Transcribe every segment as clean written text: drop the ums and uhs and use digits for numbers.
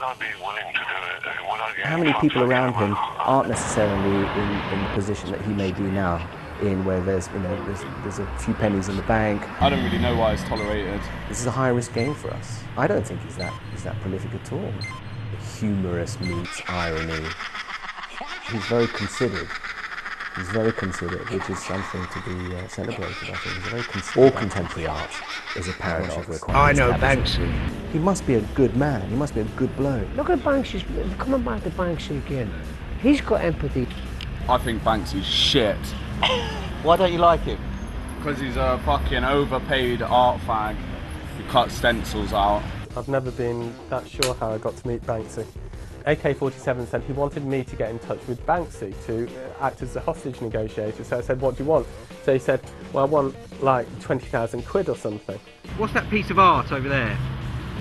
I be willing to do it? Would I get How many people around him aren't necessarily in the position that he may be now, in where there's a few pennies in the bank? I don't really know why it's tolerated. This is a high risk game for us. I don't think he's that prolific at all. Humorous meets irony. He's very considered. He's very considered, which is something to be celebrated, I think. He's very considered. All contemporary art is a paradox. I know Banksy. He must be a good man. He must be a good bloke. Look at Banksy, coming back to Banksy again. He's got empathy. I think Banksy's shit. Why don't you like him? Because he's a fucking overpaid art fag who cuts stencils out. I've never been that sure how I got to meet Banksy. AK-47 said he wanted me to get in touch with Banksy to act as a hostage negotiator, so I said, what do you want? So he said, well, I want like 20,000 quid or something. What's that piece of art over there?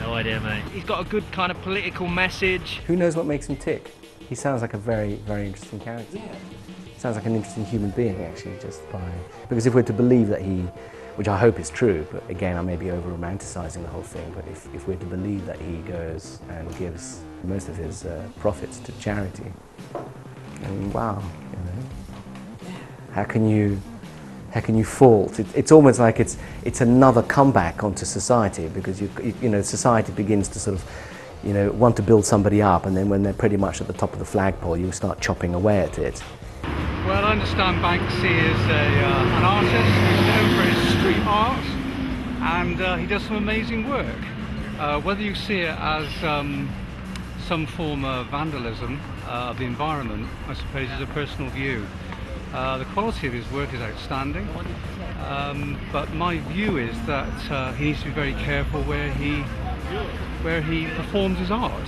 No idea, mate. He's got a good kind of political message. Who knows what makes him tick? He sounds like a very, very interesting character. Yeah. Sounds like an interesting human being, actually, because if we're to believe that he, which I hope is true, but again I may be over-romanticising the whole thing, but if we're to believe that he goes and gives most of his profits to charity, I mean, wow, you know, how can you fault? It's almost like it's another comeback onto society, because you know, society begins to sort of, you know, want to build somebody up, and then when they're pretty much at the top of the flagpole, you start chopping away at it. Well, I understand Banksy is an artist. He's known for his street art, and he does some amazing work. Whether you see it as some form of vandalism of the environment, I suppose, is a personal view. The quality of his work is outstanding, but my view is that he needs to be very careful where he performs his art.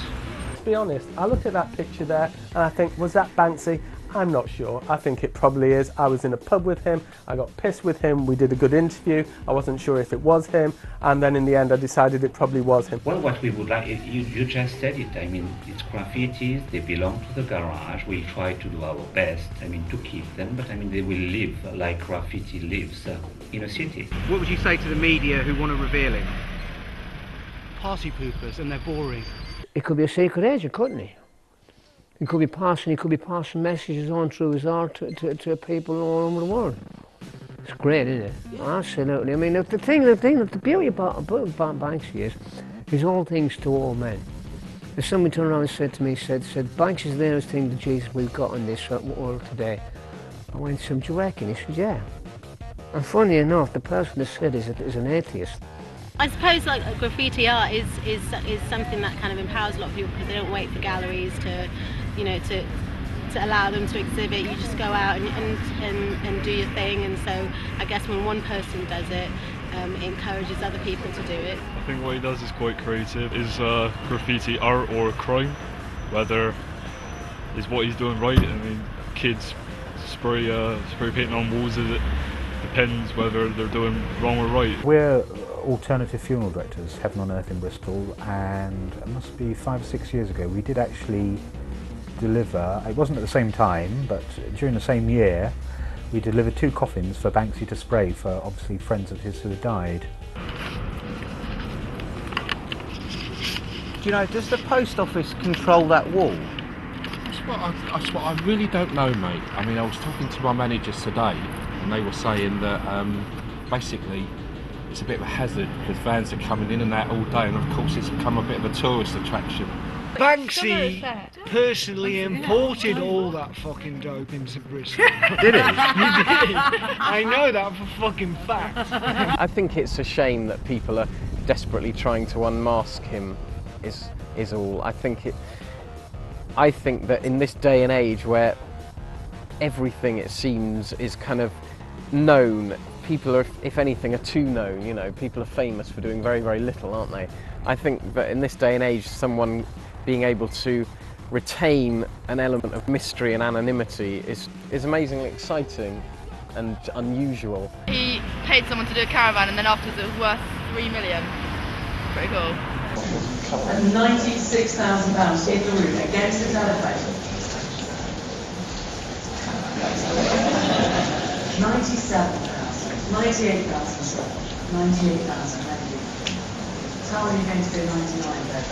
To be honest, I look at that picture there and I think, was that Banksy? I'm not sure. I think it probably is. I was in a pub with him, I got pissed with him, we did a good interview, I wasn't sure if it was him, and then in the end I decided it probably was him. Well, what we would like, you just said it, I mean, it's graffitis, they belong to the garage, we try to do our best, I mean, to keep them, but I mean, they will live like graffiti lives in a city. What would you say to the media who want to reveal him? Party poopers, and they're boring. It could be a secret agent, couldn't he? He could be passing messages on through his art to people all over the world. It's great, isn't it? Yeah. Absolutely. I mean, the beauty about Banksy is, he's all things to all men. If somebody turned around and said to me, said, Banksy's the nearest thing to Jesus we've got in this world today. I went to him, do you reckon? He said, yeah. And funny enough, the person that said is an atheist. I suppose like graffiti art is something that kind of empowers a lot of people, because they don't wait for galleries to, you know, to allow them to exhibit. You just go out and do your thing, and so I guess when one person does it, it encourages other people to do it. I think what he does is quite creative. Is graffiti art or a crime? Whether is what he's doing right? I mean, kids spray painting on walls, it depends whether they're doing wrong or right. We're alternative funeral directors, Heaven on Earth in Bristol, and it must be 5 or 6 years ago we did actually deliver, it wasn't at the same time, but during the same year we delivered 2 coffins for Banksy to spray for obviously friends of his who had died. Do you know, does the post office control that wall? That's what I really don't know, mate. I mean, I was talking to my managers today and they were saying that basically it's a bit of a hazard because vans are coming in and out all day, and of course it's become a bit of a tourist attraction. Banksy personally imported all that fucking dope into Bristol. Did he? You did. I know that for fucking fact. I think it's a shame that people are desperately trying to unmask him, is all. I think that in this day and age where everything, it seems, is kind of known, people are, if anything, are too known. You know, people are famous for doing very, very little, aren't they? I think that in this day and age, someone being able to retain an element of mystery and anonymity is amazingly exciting and unusual. He paid someone to do a caravan, and then afterwards it was worth 3 million. Pretty cool. And £96,000 hit the roof against the telephone. 97,000, 98,000, 98,000, thank you. How are you going to bid 99 there?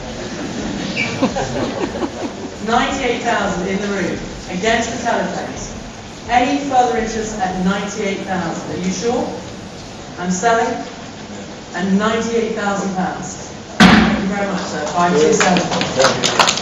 98,000 in the room, against the telephones. Any further interest at 98,000? Are you sure? I'm selling at £98,000. Thank you very much, sir. 527.